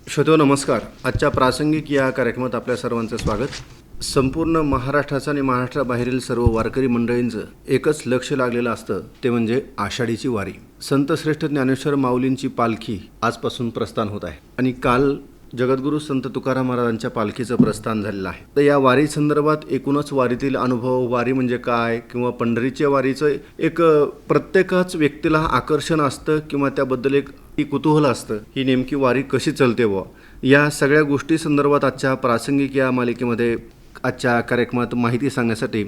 श्रोतो नमस्कार. आजच्या प्रासंगिक या कार्यक्रमात आपल्या सर्वांचं स्वागत. संपूर्ण महाराष्ट्राचं आणि महाराष्ट्राबाहेरील सर्व वारकरी मंडळींचं एकच लक्ष लागलेलं असतं, ते म्हणजे आषाढीची वारी. संत श्रेष्ठ ज्ञानेश्वर माऊलींची पालखी आजपासून प्रस्थान होत आहे आणि काल जगद्गुरू संत तुकाराम महाराजांच्या पालखीचं प्रस्थान झालेलं आहे. तर या वारी संदर्भात एकूणच वारीतील अनुभव, वारी म्हणजे काय किंवा पंढरीच्या वारीचं एक प्रत्येकाच व्यक्तीला आकर्षण असतं किंवा त्याबद्दल एक कुतूहल असतं, ही नेमकी वारी कशी चालते बुवा, या सगळ्या गोष्टी संदर्भात आजच्या प्रासंगिक या मालिकेमध्ये आजच्या कार्यक्रमात माहिती सांगण्यासाठी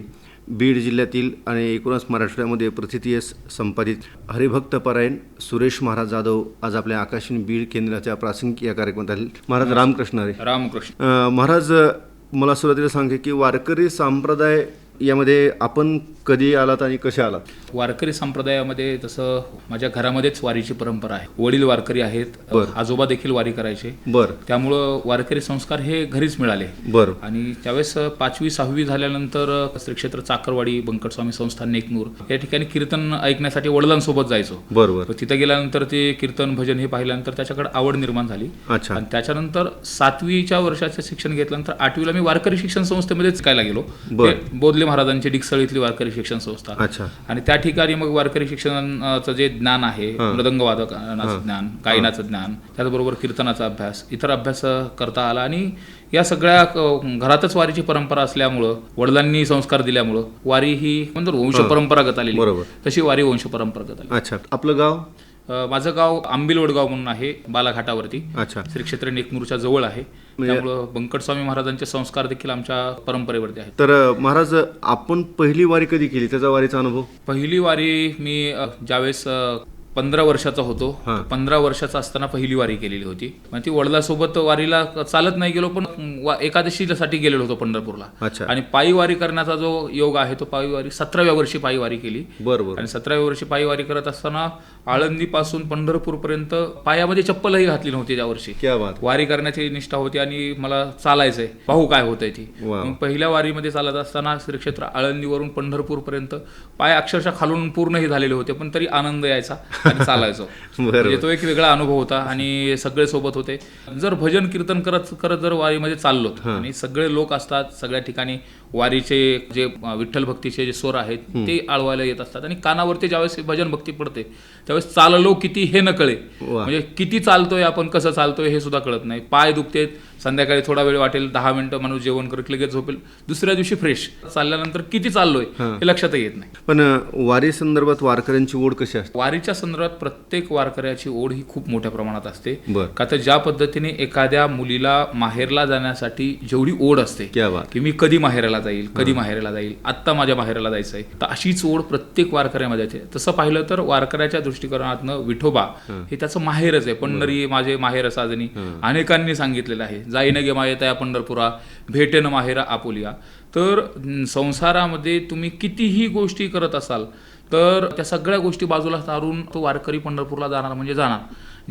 बीड जिल्ह्यातील आणि एकूणच मराठवाड्यामध्ये प्रथितीयस संपादित हरिभक्तपरायण सुरेश महाराज जाधव आज आपल्या आकाशवाणी बीड केंद्राच्या प्रासंगिक या कार्यक्रमात आले. महाराज रामकृष्ण हरी. रामकृष्ण. महाराज, मला सुरुवातीला सांगे की वारकरी संप्रदाय यामध्ये आपण कधी आलात आणि कसे आलात? वारकरी संप्रदायामध्ये तसं माझ्या घरामध्येच वारीची परंपरा आहे. वडील वारकरी आहेत, आजोबा देखील वारी करायचे. त्यामुळं वारकरी संस्कार हे घरीच मिळाले. आणि त्यावेळेस 5वी 6वी झाल्यानंतर श्री क्षेत्र चाकरवाडी बंकटस्वामी संस्थान नेकनूर या ठिकाणी कीर्तन ऐकण्यासाठी वडिलांसोबत जायचो. तिथे गेल्यानंतर ते कीर्तन भजन हे पाहिल्यानंतर त्याच्याकडे आवड निर्माण झाली. आणि त्याच्यानंतर 7वीच्या वर्षाचं शिक्षण घेतल्यानंतर 8वीला मी वारकरी शिक्षण संस्थेमध्येच शिकायला गेलो. बोधले महाराजांची डिकसळ इथली वारकरी शिक्षण संस्था. आणि त्या ठिकाणी मग वारकरी शिक्षणाचं जे ज्ञान आहे, मृदंग वादनाचं ज्ञान, गायनाचं ज्ञान, त्याचबरोबर कीर्तनाचा अभ्यास, इतर अभ्यास करता आला. आणि या सगळ्या घरातच वारीची परंपरा असल्यामुळं, वडिलांनी संस्कार दिल्यामुळं वारी ही म्हणजे वंश परंपरागत आलेली, तशी वारी वंश परंपरागत आली. आपलं गाव? माझं गाव आंबिलवडगाव म्हणून आहे, बालाघाटावरती. श्री क्षेत्र नेकनूरच्या जवळ आहे. त्यामुळं बंकटस्वामी महाराजांचे संस्कार देखील आमच्या परंपरेवरती आहेत. तर महाराज, आपण पहिली वारी कधी केली, त्याचा वारीचा अनुभव? पहिली वारी मी ज्यावेळेस 15 वर्षाचा होतो, 15 वर्षाचा असताना पहिली वारी केलेली होती. म्हणजे ती वडिलांसोबत वारीला चालत नाही गेलो, पण एकादशीसाठी गेलेलो होतो पंढरपूरला. आणि पायी वारी करण्याचा जो योग आहे तो पायी वारी 17व्या वर्षी पायी वारी केली. आणि 17व्या वर्षी पायी वारी करत असताना आळंदीपासून पंढरपूर पर्यंत पायामध्ये चप्पलही घातली नव्हती त्या वर्षी. वारी करण्याची निष्ठा होती आणि मला चालायचंय, पाहू काय होतंय ती. पहिल्या वारीमध्ये चालत असताना श्री क्षेत्र आळंदीवरून पंढरपूर पर्यंत पाय अक्षरशः खालून पूर्णही झालेले होते, पण तरी आनंद यायचा आणि चालायचो. म्हणजे तो एक वेगळा अनुभव होता. आणि सगळे सोबत होते. जर भजन कीर्तन करत करत जर वारीमध्ये चाललो आणि सगळे लोक असतात, सगळ्या ठिकाणी वारीचे जे विठ्ठल भक्तीचे जे स्वर आहेत ते आळवायला येत असतात. आणि कानावरती ज्यावेळेस भजन भक्ती पडते त्यावेळेस चाललो किती हे न कळे. म्हणजे किती चालतोय आपण, कसं चालतोय हे सुद्धा कळत नाही. पाय दुखतेत, संध्याकाळी थोडा वेळ वाटेल, 10 मिनिटं माणूस जेवण करत लगेच झोपेल, दुसऱ्या दिवशी फ्रेश. चालल्यानंतर किती चाललोय हे लक्षात येत नाही. पण वारी संदर्भात वारकऱ्यांची ओढ कशी असते? वारीच्या संदर्भात प्रत्येक वारकऱ्याची ओढ ही खूप मोठ्या प्रमाणात असते. का तर ज्या पद्धतीने एखाद्या मुलीला माहेरला जाण्यासाठी जेवढी ओढ असते की मी कधी माहेरला जाईल, कधी माहेरला जाईल, आत्ता माझ्या माहेरला जायचंय, तर अशीच ओढ प्रत्येक वारकऱ्यामध्ये येते. तसं पाहिलं तर वारकऱ्याच्या दृष्टिकोनातनं विठोबा हे त्याचं माहेरच आहे. पंढरी माझे माहेर साजनी अनेकांनी सांगितलेलं आहे. जाईन गे माये तया पंढरपुरा, भेटेन माहेरा आपुलिया. तर संसारामध्ये तुम्ही कितीही गोष्टी करत असाल तर त्या सगळ्या गोष्टी बाजूला सारून तो वारकरी पंढरपूरला जाणार म्हणजे जाणार.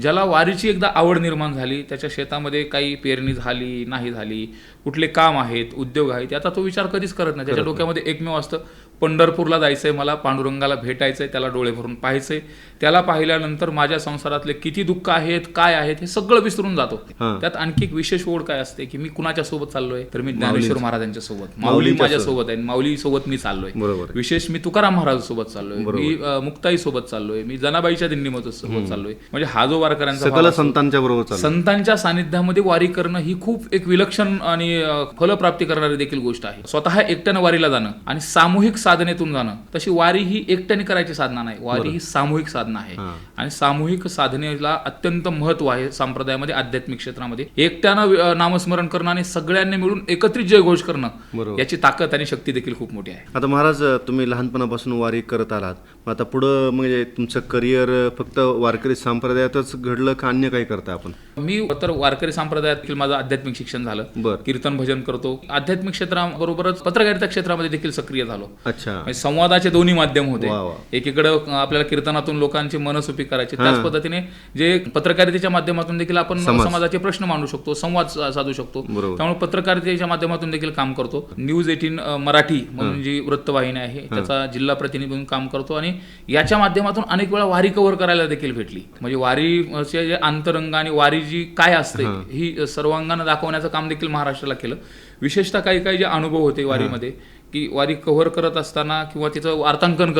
ज्याला वारीची एकदा आवड निर्माण झाली, त्याच्या शेतामध्ये काही पेरणी झाली नाही झाली, कुठले काम आहेत, उद्योग आहेत, याचा तो विचार कधीच करत नाही. त्याच्या डोक्यामध्ये एकमेव असतं, पंढरपूरला जायचंय, मला पांडुरंगाला भेटायचंय, त्याला डोळे भरून पाहायचंय. त्याला पाहिल्यानंतर माझ्या संसारातले किती दुःख आहेत, काय आहेत, हे सगळं विसरून जातो. त्यात आणखी एक विशेष ओढ काय असते की मी कुणाच्या सोबत चाललोय, तर मी ज्ञानेश्वर महाराजांच्या सोबत, माऊली माझ्या सोबत आहे, माऊली सोबत मी चाललोय. विशेष मी तुकाराम महाराज सोबत चाललोय, मी मुक्ताई सोबत चाललोय, मी जनाबाईच्या दिंडीमध्ये सोबत चाललोय. म्हणजे हा जो वारकऱ्यांचा संतांच्या बरोबर, संतांच्या सानिध्यामध्ये वारी करणं ही खूप एक विलक्षण आणि फलप्राप्ती करणारी देखील गोष्ट आहे. स्वतः एकट्यानं वारीला जाणं आणि सामूहिक साधनेतून जाणं, तशी वारी ही एकट्याने करायची साधना नाही, वारी ही सामूहिक साधना आहे. आणि सामूहिक साधनेला अत्यंत महत्व आहे संप्रदायामध्ये, आध्यात्मिक क्षेत्रामध्ये. एकट्यानं नामस्मरण करणं आणि सगळ्यांनी मिळून एकत्रित जयघोष करणं, याची ताकद आणि शक्ती देखील खूप मोठी आहे. आता महाराज, तुम्ही लहानपणापासून वारी करत आलात, आता पुढं म्हणजे तुमचं करिअर फक्त वारकरी संप्रदायातच घडलं का अन्य काही करता आपण? मी तर वारकरी संप्रदायात माझं आध्यात्मिक शिक्षण झालं, कीर्तन भजन करतो. आध्यात्मिक क्षेत्राबरोबरच पत्रकारिता क्षेत्रामध्ये देखील सक्रिय झालो. अच्छा. म्हणजे संवादाचे दोन्ही माध्यम होते. वा वा. एकीकडे आपल्याला कीर्तनातून लोकांची मनसुपी करायची, त्याच पद्धतीने जे पत्रकारितेच्या माध्यमातून देखील आपण समाजाचे प्रश्न मांडू शकतो, संवाद साधू शकतो. त्यामुळे पत्रकारितेच्या माध्यमातून देखील काम करतो. न्यूज 18 मराठी म्हणून जी वृत्तवाहिनी आहे त्याचा जिल्हा प्रतिनिधी म्हणून काम करतो आणि याच्या माध्यमातून अनेक वेळा वारी कव्हर करायला देखील भेटली. म्हणजे वारीचे जे अंतरंग आणि वारी जी काय असते ही सर्वांगानं दाखवण्याचं काम देखील महाराष्ट्राला केलं. विशेषतः काही काही जे अनुभव होते वारीमध्ये की वारी कव्हर करत असताना किंवा तिचं वार्तांकन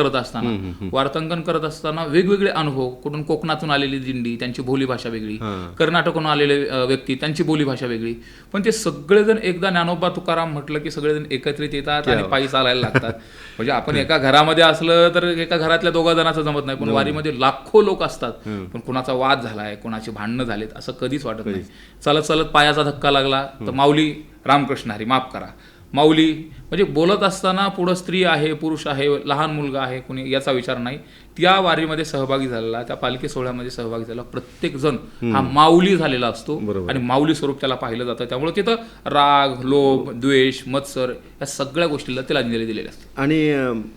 करत असताना वेगवेगळे अनुभव, कुठून कोकणातून आलेली दिंडी त्यांची बोलीभाषा वेगळी, कर्नाटकून आलेले व्यक्ती त्यांची बोलीभाषा वेगळी, पण ते सगळेजण एकदा ज्ञानोबा तुकाराम म्हटलं की सगळेजण एकत्रित येतात आणि पायी चालायला लागतात. म्हणजे आपण एका घरामध्ये असलं तर एका घरातल्या दोघा जणांचं जमत नाही, पण वारीमध्ये लाखो लोक असतात, पण कुणाचा वाद झालाय, कुणाची भांडणं झालेत असं कधीच वाटत नाही. चालत चालत पायाचा धक्का लागला तर माऊली रामकृष्ण हरी माफ करा, माऊली म्हणजे बोलत असताना पुढं स्त्री आहे, पुरुष आहे, लहान मुलगा आहे, कुणी याचा विचार नाही. त्या वारीमध्ये सहभागी झालेला, त्या पालखी सोहळ्यामध्ये सहभागी झालेला प्रत्येक जण हा माऊली झालेला असतो आणि माऊली स्वरूप त्याला पाहिलं जातं. त्यामुळे तिथं राग, लोभ, द्वेष, मत्सर या सगळ्या गोष्टीला त्याला दिलेले असतात. आणि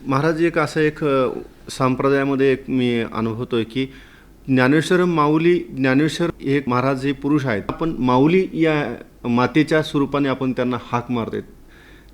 महाराज एक असं एक संप्रदायामध्ये एक मी अनुभवतोय की ज्ञानेश्वर माऊली, ज्ञानेश्वर हे महाराज हे पुरुष आहेत, आपण माऊली या मातेच्या स्वरूपाने आपण त्यांना हाक मारतो.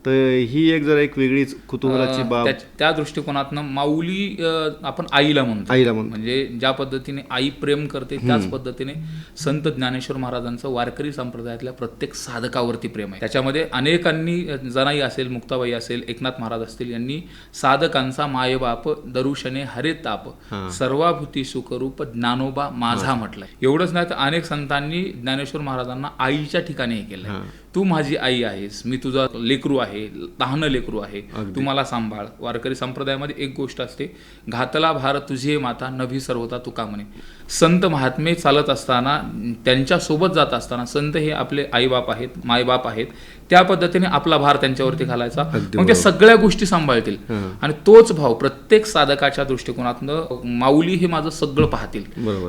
तर ही एक जरा एक वेगळीच कुतूहलाची बाब. त्या दृष्टिकोनातनं माऊली आपण आईला म्हणतो. म्हणजे ज्या पद्धतीने आई प्रेम करते त्याच पद्धतीने संत ज्ञानेश्वर महाराजांचं वारकरी संप्रदायातल्या प्रत्येक साधकावरती प्रेम आहे. त्याच्यामध्ये अनेकांनी, जनाई असेल, मुक्ताबाई असेल, एकनाथ महाराज असतील, यांनी साधकांचा मायबाप दरुशने हरे ताप सर्वाभूती सुखरूप ज्ञानोबा माझा म्हटलंय. एवढंच नाही तर अनेक संतांनी ज्ञानेश्वर महाराजांना आईच्या ठिकाणी हे केलंय. तू माझी आई आहेस, मी तुझा लेकरू आहे, लहान लेकरू आहे, तू मला सांभाळ. वारकरी संप्रदायामध्ये एक गोष्ट असते, घातला भार तुझे माता नभी सर्वता तुका म्हणे. संत महात्मे चालत असताना, त्यांच्या सोबत जात असताना, संत हे आपले आईबाप आहेत, मायबाप आहेत, त्या पद्धतीने आपला भार त्यांच्यावरती घालायचा, मग त्या सगळ्या गोष्टी सांभाळतील. आणि तोच भाव प्रत्येक साधकाच्या दृष्टिकोनातनं माऊली हे माझं सगळं पाहतील.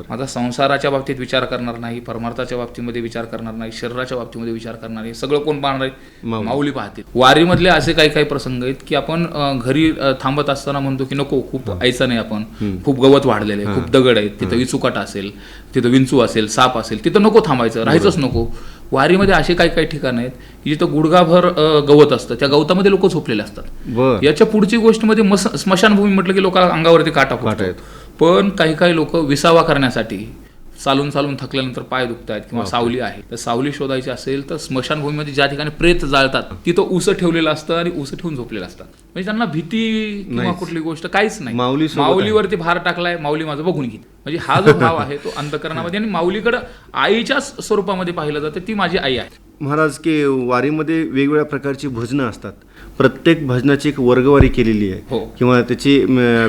माझा संसाराच्या बाबतीत विचार करणार नाही, परमार्थाच्या बाबतीमध्ये विचार करणार नाही, शरीराच्या बाबतीमध्ये विचार करणार नाही, सगळं कोण पाहणार आहे? माऊली पाहतील. वारीमधले असे काही काही प्रसंग आहेत की आपण घरी थांबत असताना म्हणतो की नको, खूप आयचं नाही, आपण खूप गवत वाढलेलं आहे, खूप दगड आहेत, तिथं विचुकाटा असेल, तिथं विंचू असेल, साप असेल, तिथं नको थांबायचं, राहायचंच नको. वारीमध्ये असे काही काही ठिकाण आहेत की जिथं गुडघाभर गवत असतं, त्या गवतामध्ये लोक झोपलेले असतात. याच्या पुढची गोष्ट म्हणजे स्मशानभूमी म्हटलं की लोक अंगावरती काटा फुटतात. पण काही काही लोक विसावा करण्यासाठी चालून चालून थकल्यानंतर पाय दुखतायत किंवा सावली आहे, तर सावली शोधायची असेल तर स्मशानभूमीमध्ये ज्या ठिकाणी प्रेत जाळतात तिथं ऊस ठेवलेलं असतं आणि ऊस ठेवून झोपलेलं असतात. म्हणजे त्यांना भीती किंवा कुठली गोष्ट काहीच नाही. माऊलीवरती भार टाकलाय, माऊली माझं बघून घेईल. म्हणजे हा जो भाव आहे तो अंतकरणामध्ये, आणि माऊलीकडे आईच्या स्वरूपामध्ये पाहिलं जातं, ती माझी आई आहे. महाराज की वारीमध्ये वेगवेगळ्या प्रकारची भजनं असतात, प्रत्येक भजनाची एक वर्गवारी केलेली आहे किंवा त्याची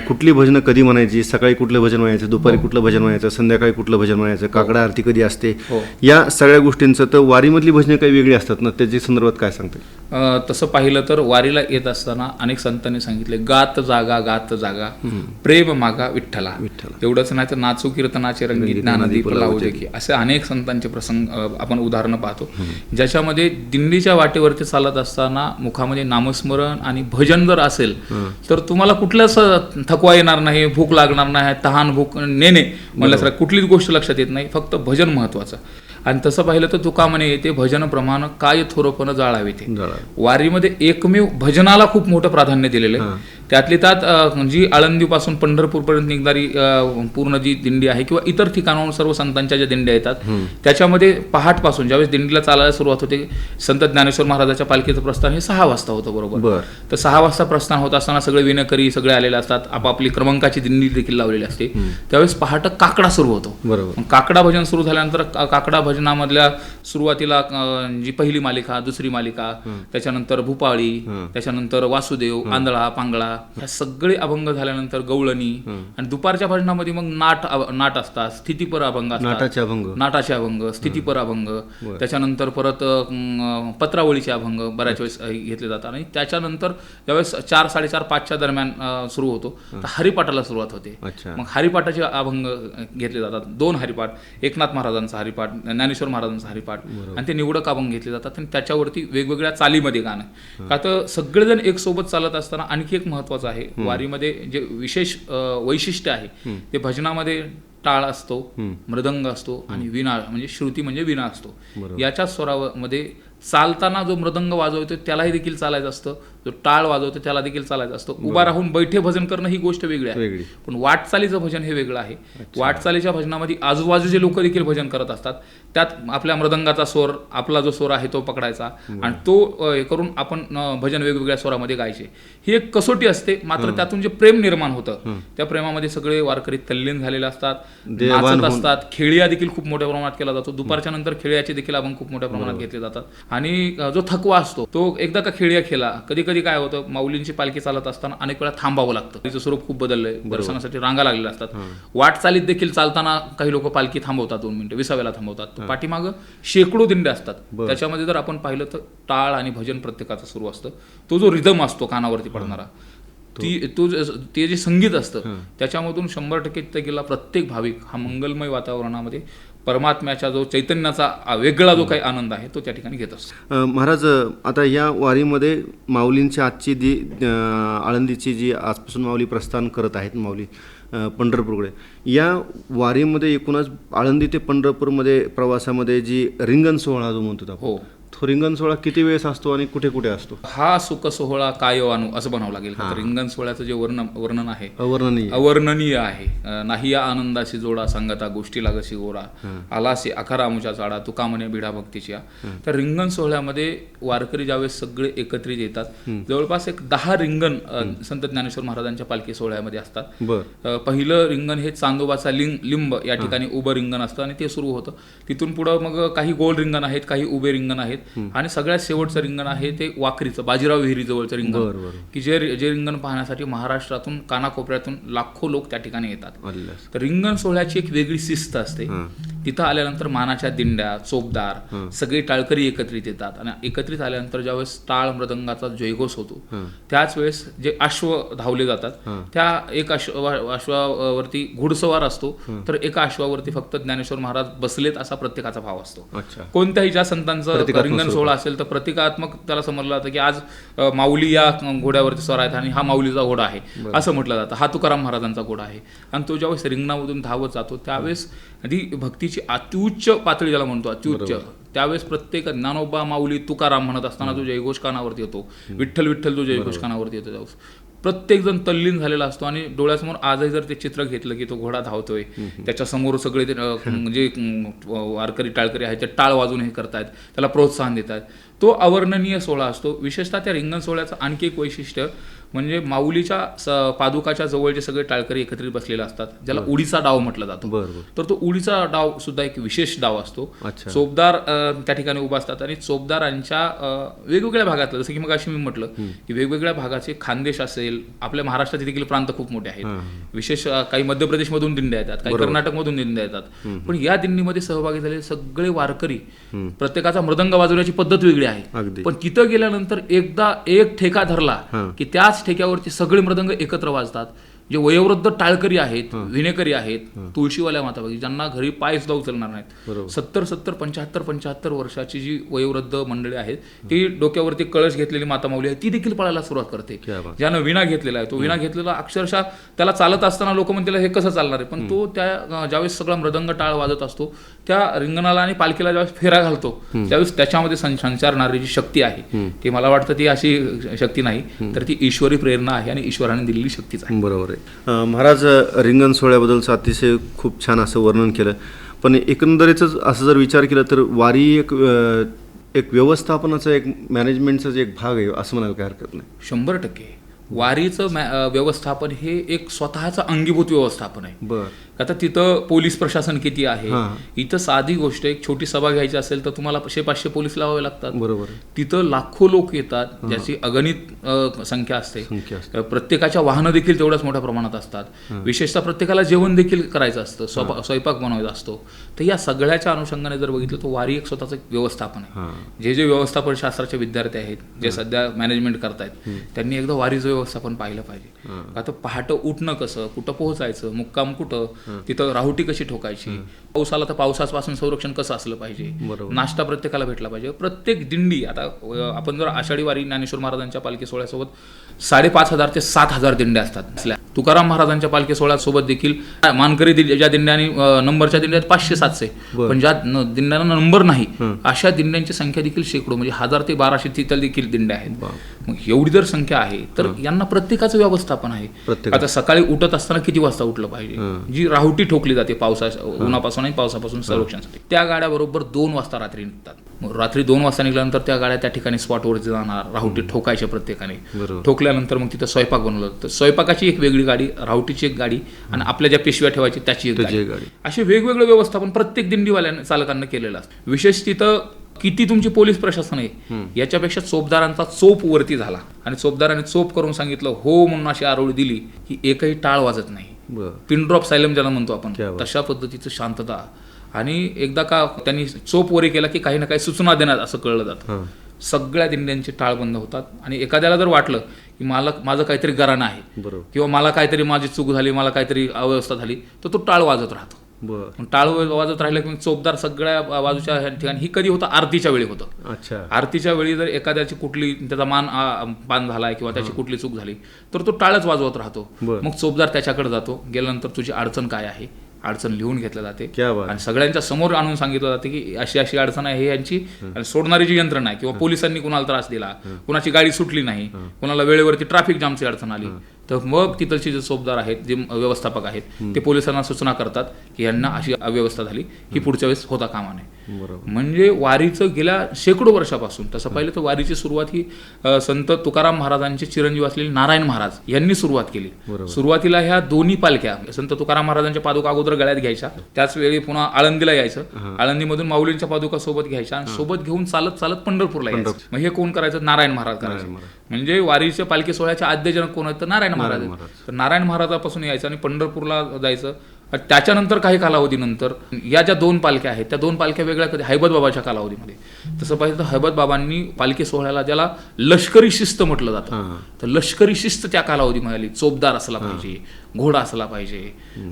कुठली भजनं कधी म्हणायची, सकाळी कुठलं भजन म्हणायचं, दुपारी कुठलं भजन म्हणायचं, संध्याकाळी कुठलं भजन म्हणायचं, काकडा आरती कधी असते, या सगळ्या गोष्टींचं. तर वारीमधली भजनं काही वेगळी असतात ना, त्याच्या संदर्भात काय सांगते? तसं पाहिलं तर वारीला येत असताना अनेक संतांनी सांगितले, गात जागा गात जागा प्रेम मागा विठ्ठला. एवढंच नाही तर नाचू कीर्तनाचे रंगी ज्ञानदीप लावू देखी, असे अनेक संतांचे प्रसंग आपण उदाहरणं पाहतो, ज्याच्यामध्ये दिंडीच्या वाटेवरती चालत असताना मुखामध्ये नामस्मरण आणि भजन जर असेल तर तुम्हाला कुठलंच थकवा येणार नाही, भूक लागणार नाही, तहान भूक नेणे म्हणल्यासारखं कुठलीच गोष्ट लक्षात येत नाही, फक्त भजन महत्वाचं. आणि तसं पाहिलं तर तुका म्हणे येते भजन प्रमाण काय थोरपण जाळावे ते. वारीमध्ये एकमेव भजनाला खूप मोठं प्राधान्य दिलेलं आहे. त्यातली त्यात जी आळंदीपासून पंढरपूरपर्यंत निघणारी पूर्ण जी दिंडी आहे किंवा इतर ठिकाणाहून सर्व संतांच्या ज्या दिंड्या येतात त्याच्यामध्ये पहाटपासून ज्यावेळेस दिंडीला चालायला सुरुवात होते, संत ज्ञानेश्वर महाराजाच्या पालखीचं प्रस्थान हे 6 वाजता होतं बरोबर. तर 6 वाजता प्रस्थान होत असताना सगळे विणकरी सगळे आलेले असतात, आपापली क्रमांकाची दिंडी देखील लावलेली असते. त्यावेळेस पहाट काकडा सुरू होतो. काकडा भजन सुरू झाल्यानंतर काकडा भजनामधल्या सुरुवातीला जी पहिली मालिका, दुसरी मालिका, त्याच्यानंतर भूपाळी, त्याच्यानंतर वासुदेव, आंधळा, पांगळा, ह्या सगळे अभंग झाल्यानंतर गवळणी, आणि दुपारच्या भजनामध्ये मग नाट असतात, स्थितीपर अभंग असतात, नाटाचे अभंग, स्थितीपर अभंग, त्याच्यानंतर परत पत्रावळीचे अभंग बऱ्याच वेळेस घेतले जातात. आणि त्याच्यानंतर ज्यावेळेस 4, 4:30, 5च्या दरम्यान सुरू होतो तर हरिपाठाला सुरुवात होते. मग हरिपाठाचे अभंग घेतले जातात, 2 हरिपाठ, एकनाथ महाराजांचा हरिपाठ, ज्ञानेश्वर महाराजांचा हरिपाठ, आणि ते निवडक अभंग घेतले जातात. आणि त्याच्यावरती वेगवेगळ्या चालीमध्ये गाणं, का तर सगळेजण एक सोबत चालत असताना आणखी एक महत्व महत्वाचं आहे. वारीमध्ये जे विशेष वैशिष्ट्य आहे ते भजनामध्ये टाळ असतो, मृदंग असतो आणि वीणा म्हणजे श्रुती म्हणजे वीणा असतो. याच्या स्वरामध्ये चालताना जो मृदंग वाजवतो त्यालाही देखील चालायचं असतं, जो टाळ वाजवतो त्याला देखील चालायचं असतं. उभा राहून बैठे भजन करणं ही गोष्ट वेगळी आहे, पण वाटचालीचं भजन हे वेगळं आहे. वाटचालीच्या भजनामध्ये आजूबाजूचे लोक देखील भजन करत असतात. त्यात आपल्या मृदंगाचा स्वर, आपला जो स्वर आहे तो पकडायचा आणि तो हे करून आपण भजन वेगवेगळ्या स्वरामध्ये गायचे. ही एक कसोटी असते. मात्र त्यातून जे प्रेम निर्माण होतं त्या प्रेमामध्ये सगळे वारकरी तल्लीन झालेले असतात, नाचत असतात. खेळिया देखील खूप मोठ्या प्रमाणात केला जातो. दुपारच्या नंतर खेळ्याचे देखील अभंग खूप मोठ्या प्रमाणात घेतले जातात. आणि जो थकवा असतो तो एकदा का खेळिया खेळला, कधी कधी काय होतं माऊलींची पालखी चालत असताना अनेक वेळा थांबावं लागतं. तिचं स्वरूप खूप बदललंय, दर्शनासाठी रांगा लागलेल्या असतात. वाटचालीत देखील चालताना काही लोक पालखी थांबवतात, 2 मिनिटं विसाव्याला थांबवतात. पाठीमागं शेकडो दिंड्या असतात. त्याच्यामध्ये जर आपण पाहिलं तर टाळ आणि भजन प्रत्येकाचं सुरू असतं. तो जो रिदम असतो कानावरती पडणारा, ते जे संगीत असतं त्याच्यामधून 100% तिथे गेला प्रत्येक भाविक हा मंगलमय वातावरणामध्ये परमात्म्याच्या जो चैतन्याचा वेगळा जो काही आनंद आहे तो त्या ठिकाणी घेत असतो. महाराज, आता या वारीमध्ये माऊलींची आजची जी आळंदीची जी आजपासून माऊली प्रस्थान करत आहेत, माऊली पंढरपूरकडे, या वारीमध्ये एकूणच आळंदी ते पंढरपूरमध्ये प्रवासामध्ये जी रिंगण सोहळा जो म्हणतो आपण, तो रिंगण सोहळा किती वेळेस असतो आणि कुठे कुठे असतो? हा सुख सोहळा काय अनु असं म्हणावं लागेल. रिंगण सोहळ्याचं जे वर्णन आहे अवर्णनीय आहे. नाही या आनंदाची जोडा सांगता गोष्टी लागशी गोरा, आलासी अखारामुच्या चाडा तुका म्हणे बिडा भक्तीच्या. तर रिंगण सोहळ्यामध्ये वारकरी ज्यावेळेस सगळे एकत्रित येतात, जवळपास एक 10 रिंगण संत ज्ञानेश्वर महाराजांच्या पालखी सोहळ्यामध्ये असतात. पहिलं रिंगण हे चांदोबाचा लिंब या ठिकाणी उभं रिंगण असतं आणि ते सुरू होतं. तिथून पुढं मग काही गोल रिंगण आहेत, काही उभे रिंगण आहेत आणि सगळ्यात शेवटचं रिंगण आहे ते वाखरीचं, बाजीराव विहिरी जवळचं रिंगण, की जे रिंगण पाहण्यासाठी महाराष्ट्रातून कानाकोपऱ्यातून लाखो लोक त्या ठिकाणी येतात. तर रिंगण सोहळ्याची एक वेगळी शिस्त असते. तिथं आल्यानंतर मानाच्या दिंड्या, चोपदार सगळे टाळकरी एकत्रित येतात आणि एकत्रित आल्यानंतर ज्यावेळेस टाळ मृदंगाचा जयघोष होतो त्याच वेळेस जे अश्व धावले जातात, त्या एक अश्वावरती घुडसवार असतो, तर एका अश्वावरती फक्त ज्ञानेश्वर महाराज बसलेत असा प्रत्येकाचा भाव असतो. कोणत्याही ज्या संतांचं रिंगण सोहळा असेल तर प्रतिकात्मक त्याला समजलं जातं की आज माऊली या घोड्यावरती स्वार आहेत आणि हा माऊलीचा घोडा आहे असं म्हटलं जातं. हा तुकाराम महाराजांचा घोडा आहे. आणि तो ज्यावेळेस रिंगणामधून धावत जातो त्यावेळेस आधी भक्तीची अत्युच्च पातळी ज्याला म्हणतो, अत्युच्च, त्यावेळेस प्रत्येक ज्ञानोबा माऊली तुकाराम म्हणत असताना जो जयघोष कानावरती येतो, विठ्ठल विठ्ठल जो जयघोष कानावरती येतो, त्यावेळेस प्रत्येक जण तल्लीन झालेला असतो. आणि डोळ्यासमोर आजही जर ते चित्र घेतलं की तो घोडा धावतोय, त्याच्यासमोर सगळे ते जे वारकरी टाळकरी आहेत ते टाळ वाजून हे करतायत, त्याला प्रोत्साहन देत आहेत. तो अवर्णनीय सोहळा असतो. विशेषतः त्या रिंगण सोहळ्याचं आणखी एक वैशिष्ट्य म्हणजे माऊलीच्या पादुकाच्या जवळचे सगळे टाळकरी एकत्रित बसलेले असतात, ज्याला उडीचा डाव म्हटलं जातो. तर तो उडीचा डाव सुद्धा एक विशेष डाव असतो. चोपदार त्या ठिकाणी उभा असतात आणि चोपदारांच्या वेगवेगळ्या भागातलं, जसं की मग अशी मी म्हटलं की वेगवेगळ्या भागाचे खानदेश असेल, आपल्या महाराष्ट्राचे देखील प्रांत खूप मोठे आहेत. विशेष काही मध्य प्रदेशमधून दिंड्या येतात, काही कर्नाटकमधून दिंड्या येतात. पण या दिंडीमध्ये सहभागी झालेले सगळे वारकरी, प्रत्येकाचा मृदंग वाजवण्याची पद्धत वेगळी आहे. पण तिथं गेल्यानंतर एकदा एक ठेका धरला की त्याच ठेक्यावरती सगळे मृदंग एकत्र वाजतात. जे वयोवृद्ध टाळकरी आहेत, विणेकरी आहेत, तुळशीवाल्या माता बघी, ज्यांना घरी पाय सुद्धा उचलणार नाहीत, 70-70, 75-75 वर्षाची जी वयोवृद्ध मंडळी आहेत, ती डोक्यावरती कळश घेतलेली माता माऊली आहे, ती देखील पळायला सुरुवात करते. ज्यानं विणा घेतलेला आहे, तो विणा घेतलेला अक्षरशः त्याला चालत असताना लोक म्हणतील हे कसं चालणार आहे, पण तो त्या ज्यावेळेस सगळा मृदंग टाळ वाजत असतो त्या रिंगणाला आणि पालखीला ज्यावेळेस फेरा घालतो त्यावेळेस त्याच्यामध्ये संचारणारी जी शक्ती आहे ती, मला वाटतं ती अशी शक्ती नाही तर ती ईश्वरी प्रेरणा आहे आणि ईश्वराने दिलेली शक्तीच आहे. बरोबर आहे. महाराज, रिंगण सोहळ्याबद्दलचं अतिशय खूप छान असं वर्णन केलं. पण एकंदरीतच असं जर विचार केला तर वारी एक व्यवस्थापनाचा, एक मॅनेजमेंटचा एक भाग आहे असं म्हणायला काही हरकत नाही. 100% वारीचं व्यवस्थापन हे एक स्वतःचं अंगीभूत व्यवस्थापन आहे. आता तिथं पोलीस प्रशासन किती आहे, इथं साधी गोष्ट, एक छोटी सभा घ्यायची असेल तर तुम्हाला 500 पोलीस लावावे लागतात. बरोबर. तिथं लाखो लोक येतात, ज्याची अगणित संख्या असते. प्रत्येकाच्या वाहनं देखील तेवढ्याच मोठ्या प्रमाणात असतात. विशेषतः प्रत्येकाला जेवण देखील करायचं असतं, स्वयंपाक बनवायचा असतो. तर या सगळ्याच्या अनुषंगाने जर बघितलं तर वारी एक स्वतःचं व्यवस्थापन आहे. जे व्यवस्थापन शास्त्राचे विद्यार्थी आहेत, जे सध्या मॅनेजमेंट करतायत, त्यांनी एकदा वारीचं व्यवस्थापन पाहिलं पाहिजे. आता पहाटे उठणं कसं, कुठं पोहोचायचं, मुक्काम कुठं, तिथं राहुटी कशी ठोकायची, पाऊस आला तर पावसापासून संरक्षण कसं असलं पाहिजे, नाश्ता प्रत्येकाला भेटला पाहिजे. प्रत्येक दिंडी आता आपण जर आषाढी वारी ज्ञानेश्वर महाराजांच्या पालखी सोहळ्यासोबत 5,500 ते 7,000 दिंड्या असतात. तुकाराम महाराजांच्या पालखी सोहळ्यासोबत देखील मानकरी ज्या दिंड्या आणि नंबरच्या दिंड्या 500-700, पण ज्या दिंड्यांना नंबर नाही अशा दिंड्यांची संख्या देखील शेकडो, म्हणजे 1,000 ते 1,200 तिथं देखील दिंड्या आहेत. मग एवढी जर संख्या आहे तर यांना प्रत्येकाचं व्यवस्थापन आहे. आता सकाळी उठत असताना किती वाजता उठलं पाहिजे, जी राहुटी ठोकली जाते उन्हापासून आणि पावसापासून संरक्षणासाठी, त्या गाड्या बरोबर 2 वाजता रात्री निघतात. रात्री 2 वाजता निघाल्यानंतर त्या गाड्या त्या ठिकाणी स्पॉटवरती जाणार, राहुटी ठोकायच्या प्रत्येकाने. ठोकल्यानंतर मग तिथं स्वयंपाक बनवलं तर स्वयंपाकाची एक वेगळी गाडी, राहुटीची एक गाडी आणि आपल्या ज्या पिशव्या ठेवायची त्याची एक गाडी. असे वेगवेगळे व्यवस्थापन प्रत्येक दिंडीवाल्या चालकांना केलेलं असतं. विशेष तिथं किती तुमची पोलीस प्रशासन आहे याच्यापेक्षा चोपदारांचा चोप वरती झाला आणि चोपदारांनी चोप करून सांगितलं हो म्हणून अशी आरोळी दिली की एकही टाळ वाजत नाही. पिन ड्रॉप सायलेम ज्याला म्हणतो आपण, तशा पद्धतीचं शांतता. आणि एकदा का त्यांनी चोप वरी केला की काही ना काही सूचना देण्यात असं कळलं जातं. सगळ्या दिंड्यांचे टाळ बंद होतात आणि एखाद्याला जर वाटलं की माझं काहीतरी गराणं आहे किंवा मला काहीतरी माझी चूक झाली, मला काहीतरी अव्यवस्था झाली, तर तो टाळ वाजत राहतो. टाळ वाजत राहिलं की चोपदार सगळ्या बाजूच्या ठिकाणी, ही कधी होतं आरतीच्या वेळी होतं. आरतीच्या वेळी जर एखाद्याची कुठली त्याचा पान झालाय किंवा त्याची कुठली चूक झाली तर तो टाळच वाजवत राहतो. मग चोपदार त्याच्याकडे जातो, गेल्यानंतर तुझी अडचण काय आहे, अडचण लिहून घेतलं जाते आणि सगळ्यांच्या समोर आणून सांगितलं जाते की अशी अशी अडचण आहे, हे यांची सोडणारी जी यंत्रणा आहे किंवा पोलिसांनी कुणाला त्रास दिला, कुणाची गाडी सुटली नाही, कुणाला वेळेवरती ट्रॅफिक जामची अडचण आली, तर मग तिथलचे जे चोपदार आहेत, जे व्यवस्थापक आहेत, ते पोलिसांना सूचना करतात की यांना अशी अव्यवस्था झाली की पुढच्या वेळेस होता कामा नये. म्हणजे वारीचं गेल्या शेकडो वर्षापासून, तसं पाहिलं तर वारीची सुरुवात ही संत तुकाराम महाराजांचे चिरंजीव असलेले नारायण महाराज यांनी सुरुवात केली. सुरुवातीला ह्या दोन्ही पालख्या संत तुकाराम महाराजांच्या पादुका अगोदर गळ्यात घ्यायच्या, त्याच वेळी पुन्हा आळंदीला यायचं, आळंदीमधून माऊलींच्या पादुका सोबत घ्यायच्या आणि सोबत घेऊन चालत चालत पंढरपूरला यायचं. मग हे कोण करायचं, नारायण महाराज करायचे. म्हणजे वारीच्या पालखी सोहळ्याचे आद्यजनक कोण आहेत तर नारायण महाराज. तर नारायण महाराजापासून यायचं आणि पंढरपूरला जायचं. त्याच्यानंतर काही कालावधीनंतर या ज्या 2 पालख्या आहेत त्या 2 पालख्या वेगळ्या कधी हैबत बाबाच्या कालावधीमध्ये. तसं पाहिजे तर हैबत बाबांनी पालखी सोहळ्याला ज्याला लष्करी शिस्त म्हटलं जातं, तर लष्करी शिस्त त्या कालावधीमध्ये आली. चोपदार असला पाहिजे, घोडा असला पाहिजे,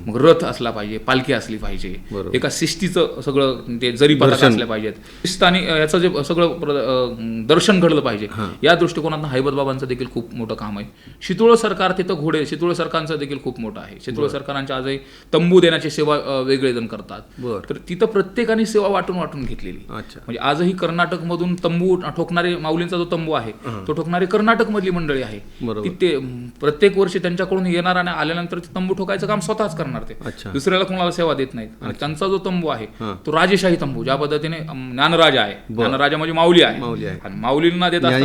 मग रथ असला पाहिजे, पालखी असली पाहिजे, एका शिस्तीचं सगळं ते जरी पताका असल्या पाहिजेत, शिस्त आणि याचं जे सगळं दर्शन घडलं पाहिजे. या दृष्टिकोनातून हैबत बाबांचं देखील खूप मोठं काम आहे. शितोळ सरकार तिथं घोडे, शितोळ सरकारचं देखील खूप मोठं आहे. शितोळ सरकारांच्या आजही तंबू देण्याची सेवा वेगळे जण करतात. तर तिथं प्रत्येकाने सेवा वाटून वाटून घेतलेली. म्हणजे आजही कर्नाटक मधून तंबू ठोकणारे, माऊलींचा जो तंबू आहे तो ठोकणारे कर्नाटक मधली मंडळी आहे. तिथे प्रत्येक वर्षी त्यांच्याकडून येणार आणि आल्यानंतर ते तंबू ठोकायचं काम स्वतःच करणार, ते दुसऱ्याला कोणाला सेवा देत नाहीत. आणि त्यांचा जो तंबू आहे तो राजेशाही तंबू, ज्या पद्धतीने ज्ञानराजा आहे, ज्ञानराजा म्हणजे माऊली आहे आणि माऊलींना देत असताना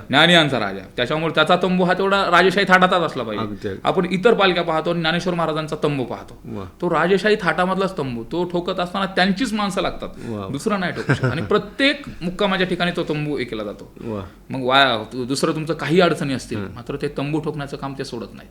ज्ञानियांचा राजा, त्याच्यामुळे त्याचा तंबू हा तेवढा राजेशाही थाटाचाच असला पाहिजे. आपण इतर पालख्या पाहतो, ज्ञानेश्वर महाराजांचा तंबू पाहतो, तो राजेशाही थाटामधलाच तंबू, तो ठोकत असताना त्यांचीच माणसं लागतात, दुसरा नाही ठोकू शकत. आणि प्रत्येक मुक्कामाच्या ठिकाणी तो तंबू ऐकला जातो. मग दुसरं तुमचं काही अडचणी असतील मात्र ते तंबू ठोकण्याचं काम ते सोडत नाही.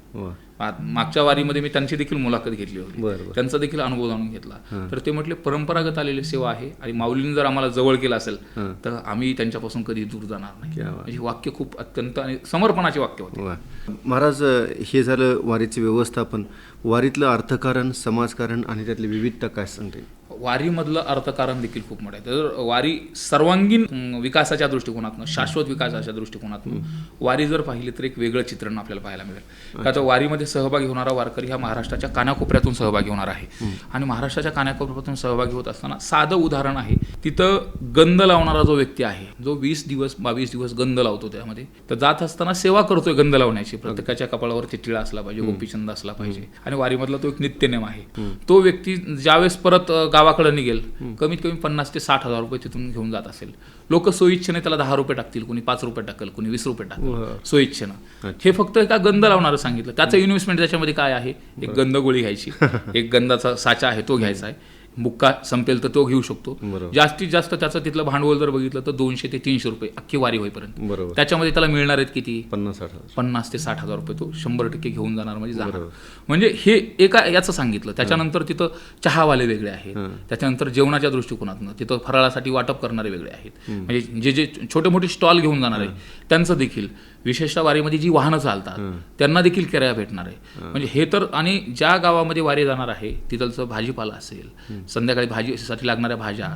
मागच्या वारीमध्ये मी त्यांची देखील मुलाखत घेतली होती, त्यांचा देखील अनुभव जाणून घेतला. तर ते म्हटले परंपरागत आलेली सेवा आहे आणि माऊलींनी जर आम्हाला जवळ केलं असेल तर आम्ही त्यांच्यापासून कधी दूर जाणार नाही. म्हणजे वाक्य खूप अत्यंत आणि समर्पणाचे वाक्य होते. महाराज, हे झालं वारीचे व्यवस्थापन. वारीतलं अर्थकारण, समाजकारण आणि त्यातली विविधता काय सांगते? वारीमधलं अर्थकारण देखील खूप मोठं आहे. तर वारी सर्वांगीण विकासाच्या दृष्टिकोनातून, शाश्वत विकासाच्या दृष्टिकोनातून वारी जर पाहिली तर एक वेगळं चित्रण आपल्याला पाहायला मिळेल. का तर वारीमध्ये सहभागी होणारा वारकरी हा महाराष्ट्राच्या कानाकोपऱ्यातून सहभागी होणार आहे आणि महाराष्ट्राच्या कानाकोपऱ्यातून सहभागी होत असताना साधं उदाहरण आहे, तिथं गंध लावणारा जो व्यक्ती आहे, जो 20 दिवस 22 दिवस गंध लावतो, त्यामध्ये तर जात असताना सेवा करतोय गंध लावण्याची. प्रत्येकाच्या कपाळावरती टिळा असला पाहिजे, गोपीचंद असला पाहिजे आणि वारीमधला तो एक नित्यनेम आहे. तो व्यक्ती ज्यावेळेस परत गावाकडे निघेल, कमीत कमी 50 ते 60 हजार रुपये तिथून घेऊन जात असेल. लोक सोयीच्छेने त्याला 10 रुपये टाकतील, कोणी 5 रुपये टाकेल, कोणी 20 रुपये टाकेल सोयीच्छेनं. हे फक्त एका गंध लावणारं सांगितलं. त्याचं इन्व्हेस्टमेंट त्याच्यामध्ये काय आहे, एक गंध गोळी घ्यायची, एक गंधाचा साचा आहे तो घ्यायचा आहे, बुक्का संपेल तर तो घेऊ शकतो. बरोबर. जास्तीत जास्त त्याचं तिथलं भांडवल जर बघितलं तर 200 ते 300 रुपये अख्खी वारी होईपर्यंत. बरोबर. त्याच्यामध्ये त्याला मिळणार आहेत किती? 50 ते 60,000 रुपये तो 100% घेऊन जाणार म्हणजे जाणार. बरोबर. म्हणजे हे एका याचं सांगितलं. त्याच्यानंतर तिथं चहावाले वेगळे आहेत, त्याच्यानंतर जेवणाच्या दृष्टिकोनातून तिथं फराळासाठी वाटप करणारे वेगळे आहेत, म्हणजे जे जे छोटे मोठे स्टॉल घेऊन जाणार आहे त्यांचं देखील, विशेषतः वारीमध्ये जी वाहनं चालतात त्यांना देखील किराया भेटणार आहे. म्हणजे हे तर, आणि ज्या गावामध्ये वारी जाणार आहे तिथलचं भाजीपाला असेल, संध्याकाळी भाजीसाठी लागणाऱ्या भाज्या,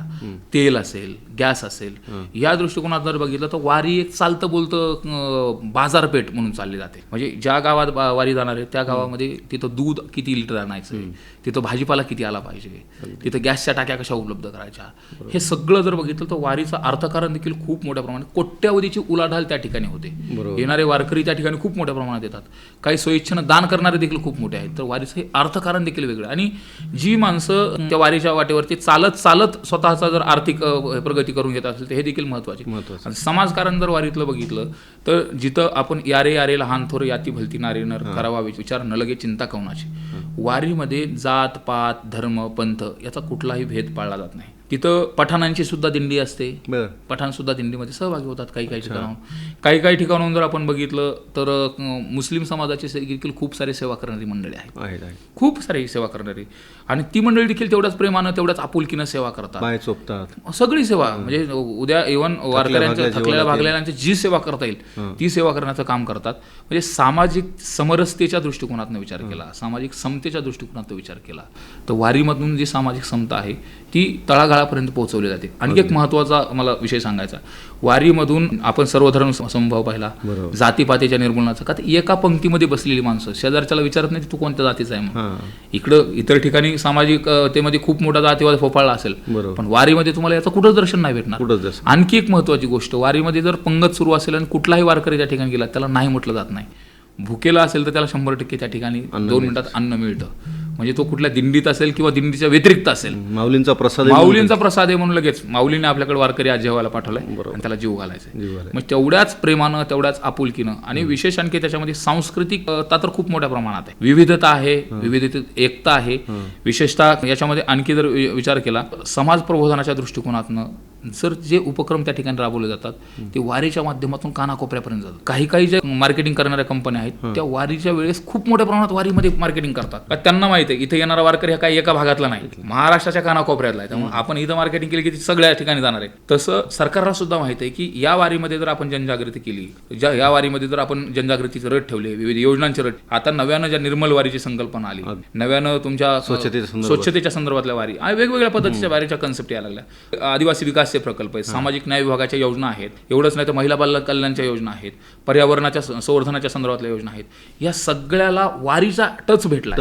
तेल असेल, गॅस असेल, या दृष्टिकोनात जर बघितलं तर वारी एक चालतं बोलतं बाजारपेठ म्हणून चालली जाते. म्हणजे ज्या गावात वारी जाणार आहे त्या गावामध्ये तिथं दूध किती लिटर आणायचं, तिथं भाजीपाला किती आला पाहिजे, तिथं गॅसच्या टाक्या कशा उपलब्ध करायच्या, हे सगळं जर बघितलं तर वारीचं अर्थकारण देखील खूप मोठ्या प्रमाणात, कोट्यावधीची उलाढाल त्या ठिकाणी होते. येणारे वारकरी त्या ठिकाणी खूप मोठ्या प्रमाणात येतात. काही स्वइच्छेनं दान करणारे देखील खूप मोठे आहेत. तर वारीचं हे अर्थकारण देखील वेगळं. आणि जी माणसं त्या वारीच्या वाटेवरती चालत चालत स्वतःचा जर आर्थिक प्रगती करून घेत असेल तर हे देखील महत्त्वाचे. आणि समाजकारण जर वारीतलं बघितलं तर जिथं आपण यारे यारे लहान थोर याती भलती नारी नर करावा विचार न लगे चिंता कवनाची, वारीमध्ये जात पात धर्म पंथ याचा कुठलाही भेद पाळला जात नाही. तिथं पठाणांची सुद्धा दिंडी असते, पठाण सुद्धा दिंडीमध्ये सहभागी होतात काही ठिकाणाहून. काही ठिकाणाहून जर आपण बघितलं तर मुस्लिम समाजाची देखील खूप सारी सेवा करणारी मंडळी आहेत, खूप सारी सेवा करणारी, आणि ती मंडळी देखील तेवढ्याच प्रेमानं तेवढ्याच आपुलकीनं सेवा करतात. सगळी सेवा, म्हणजे उद्या इव्हन वारकऱ्यांच्या थकलेल्या भागलेल्यांची जी सेवा करता येईल ती सेवा करण्याचं काम करतात. म्हणजे सामाजिक समरसतेच्या दृष्टिकोनातून विचार केला, सामाजिक समतेच्या दृष्टिकोनातून विचार केला तर वारीमधून जी सामाजिक समता आहे ती तळागाळापर्यंत पोहोचवली जाते. आणखी एक महत्त्वाचा मला विषय सांगायचा, वारीमधून आपण सर्व धर्म समभाव पाहिला, जातीपातीच्या निर्मूलनाचा. का एका पंक्तीमध्ये बसलेली माणसं शेजारच्याला विचारत नाही तू कोणत्या जातीचा आहे. मग इकडं इतर ठिकाणी सामाजिकतेमध्ये खूप मोठा जातीवाद फोफाळला असेल, पण वारीमध्ये तुम्हाला याचं कुठंच दर्शन नाही भेटणार. आणखी एक महत्त्वाची गोष्ट, वारीमध्ये जर पंगत सुरू असेल आणि कुठलाही वारकरी त्या ठिकाणी गेला त्याला नाही म्हटलं जात नाही. भुकेला असेल तर त्याला 100% त्या ठिकाणी 2 मिनिटात अन्न मिळतं. म्हणजे तो कुठल्या दिंडीत असेल किंवा दिंडीच्या व्यतिरिक्त असेल, माऊलींचा प्रसाद आहे म्हणून लगेच माऊलीने आपल्याकडे वारकरी आज जेवायला पाठवलाय आणि त्याला जीव घालायचा. मग तेवढ्याच प्रेमानं तेवढ्याच आपुलकीनं, आणि विशेष आणखी त्याच्यामध्ये सांस्कृतिकता तर खूप मोठ्या प्रमाणात आहे, विविधता आहे, विविधतेत एकता आहे. विशेषतः याच्यामध्ये आणखी जर विचार केला समाज प्रबोधनाच्या दृष्टिकोनातनं जर जे उपक्रम त्या ठिकाणी राबवले जातात ते वारीच्या माध्यमातून कानाकोपऱ्यापर्यंत जातात. काही जे मार्केटिंग करणाऱ्या कंपन्या आहेत त्या वारीच्या वेळेस खूप मोठ्या प्रमाणात वारीमध्ये मार्केटिंग करतात. त्यांना माहिती आहे इथे येणारा वारकरी हा काही एका भागातला नाही, महाराष्ट्राच्या कानाकोपऱ्यातला आहे. त्यामुळे आपण इथं मार्केटिंग केली की सगळ्या ठिकाणी जाणार आहे. तसं सरकारला सुद्धा माहिती आहे की या वारीमध्ये जर आपण जनजागृती केली, या वारीमध्ये जर आपण जनजागृतीचे रथ ठेवले, विविध योजनांचे रथ, आता नव्यानं ज्या निर्मल वारीची संकल्पना आली, नव्यानं तुमच्या स्वच्छतेच्या संदर्भातल्या वारी, वेगवेगळ्या पद्धतीच्या वारीच्या कन्सेप्ट यायला लागल्या. आदिवासी विकास प्रकल्प आहेत, सामाजिक न्याय विभागाच्या योजना आहेत, एवढंच नाही तर महिला बाल कल्याणच्या योजना आहेत, पर्यावरणाच्या संवर्धनाच्या संदर्भातल्या योजना आहेत. या सगळ्याला वारीचा टच भेटला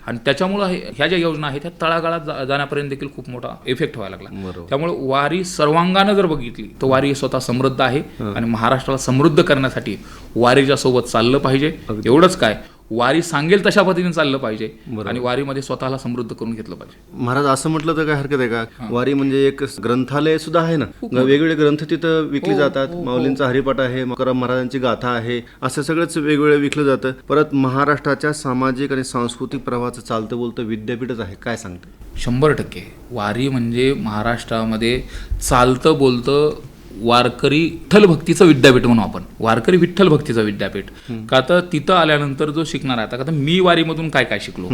आणि त्याच्यामुळे ह्या ज्या योजना आहेत त्या तळागाळात जाण्यापर्यंत देखील खूप मोठा इफेक्ट व्हायला लागला. त्यामुळे वारी सर्वांगानं जर बघितली तर वारी स्वतः समृद्ध आहे आणि महाराष्ट्राला समृद्ध करण्यासाठी वारीच्या सोबत चाललं पाहिजे. एवढंच काय, वारी सांगेल तशा पद्धतीने चाललं पाहिजे आणि वारीमध्ये स्वतःला समृद्ध करून घेतलं पाहिजे. महाराज असं म्हटलं तर काय हरकत आहे का, वारी म्हणजे एक ग्रंथालय सुद्धा आहे ना, वेगवेगळे ग्रंथ तिथं विकले जातात. माऊलींचा हरिपाठ आहे, तुकाराम महाराजांची गाथा आहे, असं सगळंच वेगवेगळं विकलं जातं. परत महाराष्ट्राच्या सामाजिक आणि सांस्कृतिक प्रवाहाचं चालतं बोलतं विद्यापीठच आहे. काय सांगते? 100% वारी म्हणजे महाराष्ट्रामध्ये चालतं बोलतं वारकरी विठ्ठल भक्तीचं विद्यापीठ म्हणून आपण, वारकरी विठ्ठल भक्तीचं विद्यापीठ. का तर तिथं आल्यानंतर जो शिकणार आहे, आता मी वारीमधून काय काय शिकलो,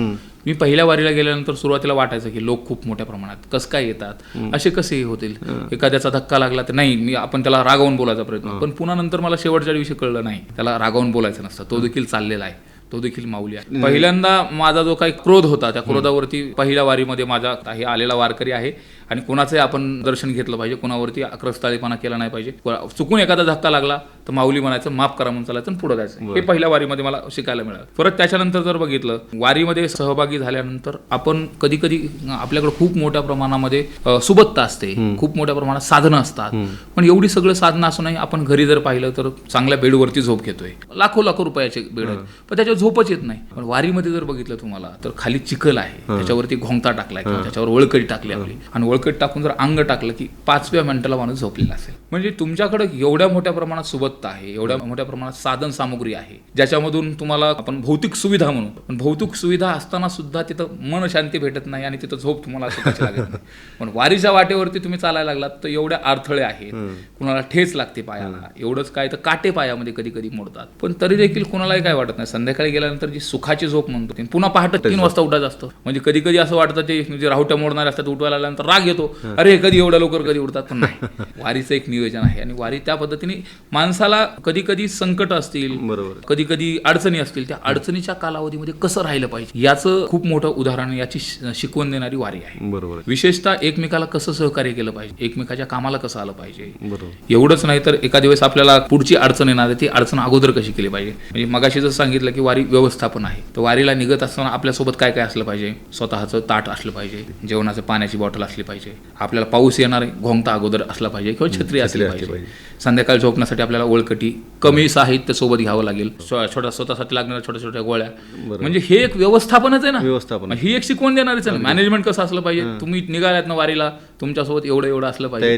मी पहिल्या वारीला गेल्यानंतर सुरुवातीला वाटायचं की लोक खूप मोठ्या प्रमाणात कसं काय येतात, असे कसे होतील, एखाद्याचा धक्का लागला तर नाही आपण त्याला रागावून बोलायचा प्रयत्न, पण पुन्हा नंतर मला शेवटच्या दिवशी कळलं नाही त्याला रागावून बोलायचं नसतं, तो देखील चाललेला आहे, तो देखील माऊली आहे. पहिल्यांदा माझा जो काही क्रोध होता त्या क्रोधावरती पहिल्या वारीमध्ये माझा हे आलेला वारकरी आहे आणि कोणाचंही आपण दर्शन घेतलं पाहिजे, कोणावरती आक्रस्ताळीपणा केला नाही पाहिजे. चुकून एखादा धक्का लागला तर माऊली म्हणायचं, माफ करा म्हणून चालायचं आणि पुढे जायचं. हे पहिल्या वारीमध्ये मला शिकायला मिळालं. परत त्याच्यानंतर जर बघितलं, वारीमध्ये सहभागी झाल्यानंतर आपण कधी कधी आपल्याकडे खूप मोठ्या प्रमाणामध्ये सुबत्ता असते, खूप मोठ्या प्रमाणात साधनं असतात, पण एवढी सगळं साधनं असूनही आपण घरी जर पाहिलं तर चांगल्या बेडवरती झोप घेतोय, लाखो रुपयाचे बेड आहेत, पण त्याच्यावर झोपच येत नाही. पण वारीमध्ये जर बघितलं तुम्हाला तर खाली चिखल आहे, त्याच्यावरती घोंगता टाकलाय किंवा त्याच्यावर वळकडी टाकली आपली, आणि वळकडी टाकून जर अंग टाकलं की 5व्या मिनिटाला माणूस झोपलेला असेल. म्हणजे तुमच्याकडे एवढ्या मोठ्या प्रमाणात सुबत्ता आहे, एवढ्या मोठ्या प्रमाणात साधन सामुग्री आहे, ज्याच्यामधून तुम्हाला आपण भौतिक सुविधा म्हणू, पण भौतिक सुविधा असताना सुद्धा तिथं मन शांती भेटत नाही आणि तिथं झोप तुम्हाला सुखाची लागत नाही. पण वारीच्या वाटेवरती तुम्ही चालायला लागलात तर एवढ्या अडथळे आहेत, कुणाला ठेच लागते पायाला, एवढंच काय तर काटे पायामध्ये कधी कधी मोडतात, पण तरी देखील कुणालाही काय वाटत नाही. संध्याकाळी गेल्यानंतर जी सुखाची झोप म्हणतो ती पुन्हा पहाटे 3 वाजता उठायचं असतं. म्हणजे कधी कधी असं वाटतं ते जे राहुट्या मोडणारे असतात उठवायला आल्यानंतर राग येतो, अरे कधी एवढ्या लवकर कधी उठतात, पण नाही, वारीचं एक नियोजन आहे आणि वारी त्या पद्धतीने माणसाला कधी कधी संकट असतील, बरोबर, कधी कधी अडचणी असतील, त्या अडचणीच्या कालावधीमध्ये कसं राहिलं पाहिजे याचं खूप मोठं उदाहरण, याची शिकवण देणारी वारी आहे. बरोबर. विशेषतः एकमेकाला कसं सहकार्य केलं पाहिजे, एकमेकाच्या कामाला कसं आलं पाहिजे, बरोबर. एवढंच नाही तर एखाद्या वेळेस आपल्याला पुढची अडचण येणार आहे, ती अडचण अगोदर कशी केली पाहिजे. म्हणजे मगाशी जसं सांगितलं की वारी व्यवस्थापन आहे, तर वारीला निघत असताना आपल्यासोबत काय काय असलं पाहिजे. स्वतःचं ताट असलं पाहिजे, जेवणाचं पाण्याची बॉटल असली पाहिजे, आपल्याला पाऊस येणार आहे घोंगटा अगोदर असला पाहिजे किंवा छत्री असली पाहिजे. संध्याकाळी झोपण्यासाठी आपल्याला ओळखटी, कमी साहित्य सोबत घ्यावं लागेल, स्वतःसाठी लागणाऱ्या छोट्या छोट्या गोळ्या. म्हणजे हे एक व्यवस्थापनच आहे ना, व्यवस्थापन ही एक शिकवण देणारच आहे. मॅनेजमेंट कसं असलं पाहिजे, तुम्ही निघाल्यात ना वारीला, तुमच्यासोबत एवढं असलं पाहिजे,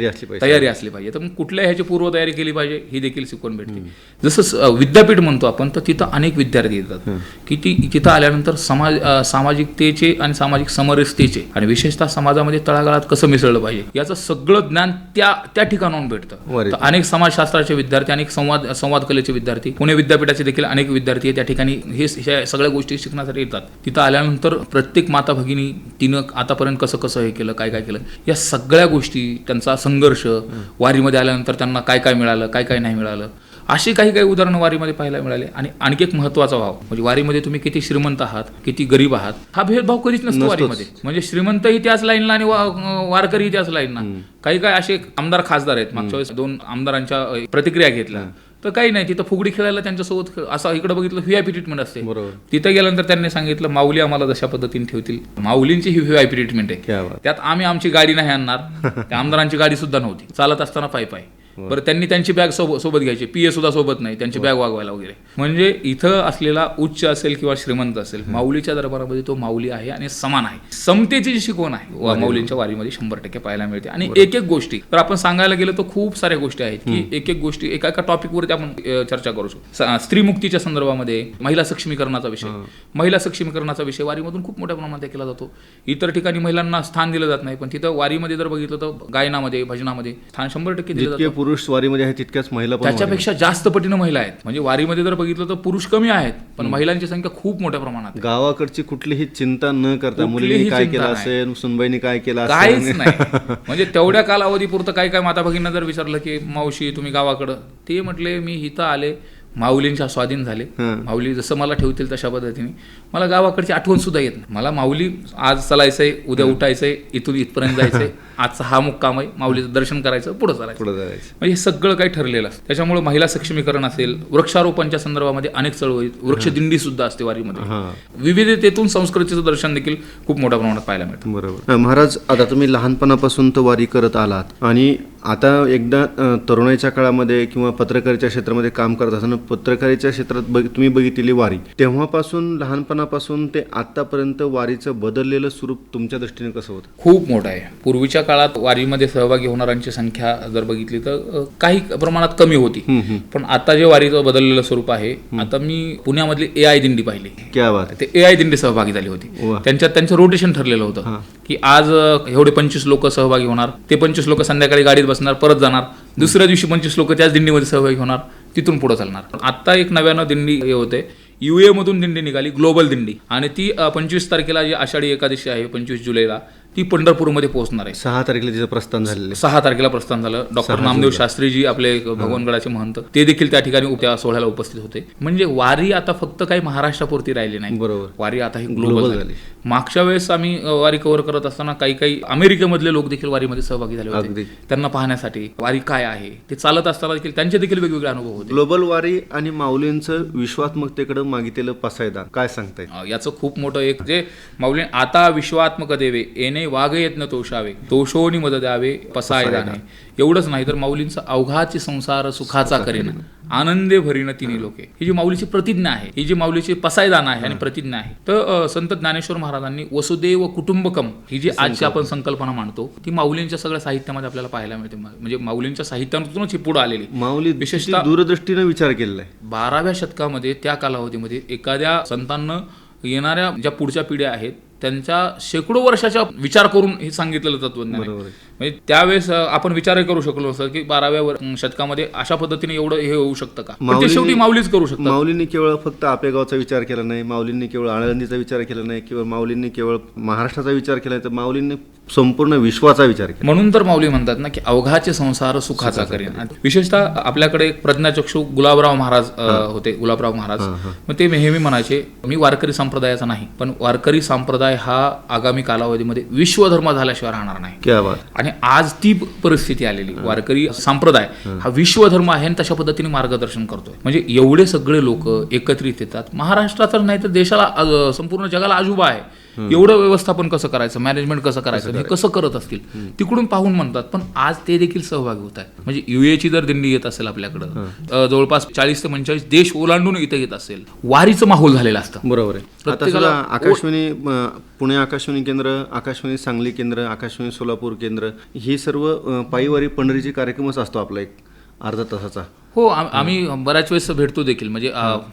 तयारी असली पाहिजे, तर मग कुठल्या ह्याची पूर्वतयारी केली पाहिजे ही देखील शिकवण भेटते. जसं विद्यापीठ म्हणतो आपण, तर तिथं अनेक विद्यार्थी येतात की तिथं आल्यानंतर सामाजिकतेचे आणि सामाजिक समरसतेचे आणि विशेषतः समाजामध्ये तळागाळात कसं मिसळलं पाहिजे याचं सगळं ज्ञान त्या ठिकाणाहून भेटतं. अनेक समाजशास्त्राचे विद्यार्थी, अनेक संवाद कलेचे विद्यार्थी, पुणे विद्यापीठाचे देखील अनेक विद्यार्थी त्या ठिकाणी हे सगळ्या गोष्टी शिकण्यासाठी येतात. तिथं आल्यानंतर प्रत्येक माता भगिनी तिनं आतापर्यंत कसं कसं हे केलं, काय काय केलं, या सगळ्या गोष्टी, त्यांचा संघर्ष, वारीमध्ये आल्यानंतर त्यांना काय काय मिळालं, काय काय नाही मिळालं, अशी काही उदाहरणं वारीमध्ये पाहायला मिळाले. आणि आणखी एक महत्त्वाचा भाव म्हणजे वारीमध्ये तुम्ही किती श्रीमंत आहात, किती गरीब आहात, हा भेदभाव कधीच नसतो वारीमध्ये. म्हणजे श्रीमंतही त्याच लाईनला आणि वारकरी त्याच लाईनला. काही असे आमदार खासदार आहेत, मागच्या वेळेस 2 आमदारांच्या प्रतिक्रिया घेतल्या, तर काही नाही, तिथं फुगडी खेळायला त्यांच्यासोबत असं इकडे बघितलं व्हीआयपी ट्रीटमेंट असते. तिथं गेल्यानंतर त्यांनी सांगितलं माऊली आम्हाला जशा पद्धतीने ठेवतील, माऊलींची ही व्हीआयपी ट्रीटमेंट आहे, त्यात आम्ही आमची गाडी नाही आणणार, त्या आमदारांची गाडी सुद्धा नव्हती, चालत असताना पायी. बरं, त्यांनी त्यांची बॅग सोबत घ्यायची, पीए सुद्धा सोबत नाही, त्यांची बॅग वागवायला वगैरे. म्हणजे इथं असलेला उच्च असेल किंवा श्रीमंत असेल, माऊलीच्या दरबारामध्ये तो माऊली आहे आणि समान आहे. समतेची जी शिकवण आहे माऊलींच्या वारीमध्ये 100% पाहायला मिळते. आणि एक गोष्टी तर आपण सांगायला गेलं तर खूप साऱ्या गोष्टी आहेत की एक गोष्टी एका टॉपिकवरती आपण चर्चा करू शकतो. स्त्रीमुक्तीच्या संदर्भामध्ये महिला सक्षमीकरणाचा विषय वारीमधून खूप मोठ्या प्रमाणात केला जातो. इतर ठिकाणी महिलांना स्थान दिलं जात नाही, पण तिथं वारीमध्ये जर बघितलं तर गायनामध्ये, भजनामध्ये स्थान 100% दिलं जातं. पुरुष वारीमध्ये आहे तितक्याच महिला पण, त्याच्यापेक्षा जास्त पटीनं महिला आहेत. म्हणजे वारीमध्ये जर बघितलं तर पुरुष कमी आहेत, पण महिलांची संख्या खूप मोठ्या प्रमाणात आहे. गावाकडची कुठलीही चिंता न करता मुलींनी काय केलं असेल, सुनबाईंनी काय केलं असेल, काहीच नाही. म्हणजे तेवढ्या कालावधीपुरतं काय माता भगिनींना जर विचारलं की मावशी तुम्ही गावाकडं, ते म्हटले मी इथं आले, माऊलींच्या स्वाधीन झाले, माऊली जसं मला ठेवतील तशा पद्धतीने. मला गावाकडची आठवण सुद्धा येत नाही. मला माऊली आज चालायचंय, उद्या उठायचंय, इथून इथपर्यंत जायचंय, आजचा हा मुक्काम आहे, माऊलीचं दर्शन करायचं, पुढे चालायचं. म्हणजे हे सगळं काही ठरलेलं असतं. त्याच्यामुळे महिला सक्षमीकरण असेल, वृक्षारोपणच्या संदर्भामध्ये अनेक चळवळी, वृक्षदिंडी सुद्धा असते वारीमध्ये. विविधतेतून संस्कृतीचं दर्शन देखील खूप मोठ्या प्रमाणात पाहायला मिळतं. बरोबर. महाराज, आता तुम्ही लहानपणापासून तर वारी करत आलात आणि आता एकदा तरुणाईच्या काळामध्ये किंवा पत्रकारितेच्या क्षेत्रामध्ये काम करत असताना पत्रकारितेच्या क्षेत्रात तुम्ही बघितलेली वारी, तेव्हापासून लहानपणापासून ते आतापर्यंत वारीचं बदललेलं स्वरूप तुमच्या दृष्टीने कसं होतं? खूप मोठं आहे. पूर्वीच्या काळात वारीमध्ये सहभागी होणाऱ्यांची संख्या जर बघितली तर काही प्रमाणात कमी होती, पण आता जे वारीचं बदललेलं स्वरूप आहे, आता मी पुण्यामधली AI दिंडी पाहिली. क्या बात. ते AI दिंडी सहभागी झाली होती. त्यांचं रोटेशन ठरलेलं होतं की आज एवढे 25 लोक सहभागी होणार, ते 25 लोक संध्याकाळी गाडीत बसणार, परत जाणार, दुसऱ्या दिवशी 25 लोक त्याच दिंडीमध्ये सहभागी होणार, तिथून पुढे चालणार. आता एक नव्यानं दिंडी हे होते, UAE मधून दिंडी निघाली, ग्लोबल दिंडी, आणि ती 25 तारखेला जी आषाढी एकादशी आहे 25 जुलैला, ती पंढरपूरमध्ये पोहोचणार आहे. 6 तारखेला तिचं प्रस्थान झालेलं. 6 तारखेला प्रस्थान झालं. डॉक्टर नामदेव शास्त्रीजी, आपले भगवानगडाचे महंत, ते देखील त्या ठिकाणी त्या सोहळ्याला उपस्थित होते. म्हणजे वारी आता फक्त काही महाराष्ट्रापुरती राहिली नाही. बरोबर. वारी आता ही ग्लोबल झाली. मागच्या वेळेस आम्ही वारी कव्हर करत असताना काही अमेरिकेमधले लोक देखील वारीमध्ये सहभागी झाले होते, त्यांना पाहण्यासाठी वारी काय आहे ते चालत असताना देखील त्यांचे देखील वेगवेगळे अनुभव होते. ग्लोबल वारी आणि माऊलींचं विश्वात्मकतेकडे मागितलेलं पासायदान काय सांगताय? याचं खूप मोठं एक जे माऊली आता विश्वात्मक देवे येणे वाघ येत न तोषावे, तोषोनी मद द्यावे पसायदाने, एवढंच नाही तर माऊलींचा अवघाची संसार सुखाचा करेन, आनंदे भरीन तिन्ही लोके, ही जी माऊलीची प्रतिज्ञा आहे, ही जी माऊलीची पसायदान आहे आणि प्रतिज्ञा आहे. तर संत ज्ञानेश्वर महाराजांनी वसुदेव कुटुंबकम ही जी आजची आपण संकल्पना मांडतो ती माऊलींच्या सगळ्या साहित्यामध्ये आपल्याला पाहायला मिळते. म्हणजे माऊलींच्या साहित्यातूनच ही पुढे आलेली. माऊली विशेषतः दूरदृष्टीने विचार केलेला आहे. 12व्या शतकामध्ये त्या कालावधीमध्ये एखाद्या संतांना येणाऱ्या ज्या पुढच्या पिढ्या आहेत त्यांच्या शेकडो वर्षाचा विचार करून हे सांगितलेलं तत्वज्ञान आहे. म्हणजे त्यावेळेस आपण विचारही करू शकलो असं की 12व्या शतकामध्ये अशा पद्धतीने एवढं हे होऊ शकतं का, पण ते शेवटी माऊलीच करू शकतात. माऊलींनी केवळ फक्त आपेगावचा विचार केला नाही, माऊलींनी केवळ आळंदीचा विचार केला नाही, किंवा माऊलींनी केवळ महाराष्ट्राचा विचार केला, तर माऊलींनी संपूर्ण विश्वाचा विचार केला. म्हणून तर माऊली म्हणतात ना की अवघाचे संसार सुखाचा करेन. विशेषतः आपल्याकडे एक प्रज्ञाचक्षू गुलाबराव महाराज होते, गुलाबराव महाराज. मग ते नेहमी म्हणायचे मी वारकरी संप्रदायाचा नाही, पण वारकरी संप्रदाय हा आगामी कालावधीमध्ये विश्वधर्म झाल्याशिवाय राहणार नाही. क्या बात. आणि आज ती परिस्थिती आलेली, वारकरी संप्रदाय हा विश्वधर्म आहे आणि तशा पद्धतीने मार्गदर्शन करतोय. म्हणजे एवढे सगळे लोक एकत्रित येतात, महाराष्ट्राचं नाही तर देशाला संपूर्ण जगाला आजूबा आहे. एवढं व्यवस्थापन कसं करायचं, मॅनेजमेंट कसं करायचं, हे कसं करत असतील तिकडून पाहून म्हणतात. पण आज ते देखील सहभागी होत आहेत. म्हणजे युएची जर दिंडी येत असेल आपल्याकडं, जवळपास 40 ते 45 देश ओलांडून इथे येत असेल, वारीचं माहोल झालेलं असतं. बरोबर आहे. आता सुद्धा आकाशवाणी पुणे आकाशवाणी केंद्र, आकाशवाणी सांगली केंद्र, आकाशवाणी सोलापूर केंद्र, ही सर्व पायीवारी पंढरीचे कार्यक्रमच असतो आपला एक अर्धा तासाचा. हो, आम्ही बऱ्याच वेळेस भेटतो देखील. म्हणजे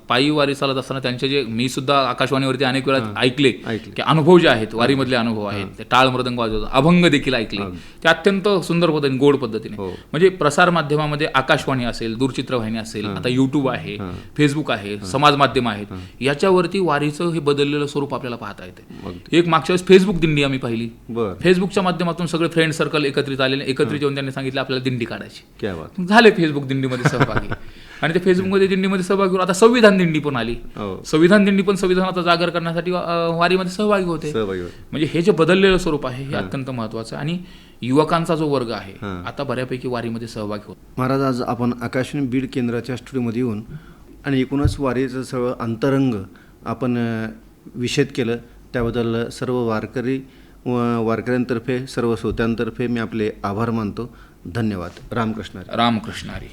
पायी वारी चालत असताना त्यांचे जे मी सुद्धा आकाशवाणीवरती अनेक वेळा ऐकले की अनुभव जे आहेत, वारीमधले अनुभव आहेत, ते टाळ मृदंग वाजवतात, अभंग देखील ऐकले, ते अत्यंत सुंदर पद्धतीने, गोड पद्धतीने. म्हणजे प्रसार माध्यमामध्ये आकाशवाणी असेल, दूरचित्रवाहिनी असेल, आता युट्यूब आहे, फेसबुक आहे, समाज माध्यम आहेत, याच्यावरती वारीचं हे बदललेलं स्वरूप आपल्याला पाहता येते. एक मागच्या वेळेस फेसबुक दिंडी आम्ही पाहिली. फेसबुकच्या माध्यमातून सगळे फ्रेंड सर्कल एकत्रित आलेले, एकत्रित येऊन त्यांनी सांगितलं आपल्याला दिंडी काढायची. झाले फेसबुक दिंडीमध्ये सहभागी. आणि ते फेसबुकमध्ये दिंडीमध्ये सहभागी होऊन आता संविधान दिंडी पण आली. संविधान दिंडी पण संविधानाचा जागर करण्यासाठी वारीमध्ये सहभागी होते. म्हणजे हे जे बदललेलं स्वरूप आहे हे अत्यंत महत्वाचं. आणि युवकांचा जो वर्ग आहे आता बऱ्यापैकी वारीमध्ये सहभागी होतो. महाराज, आज आपण आकाशवाणी बीड केंद्राच्या स्टुडिओमध्ये येऊन आणि एकूणच वारीचं सगळं अंतरंग आपण विषद केलं, त्याबद्दल सर्व वारकऱ्यांतर्फे, सर्व श्रोत्यांतर्फे मी आपले आभार मानतो. धन्यवाद. रामकृष्ण. रामकृष्ण हरी.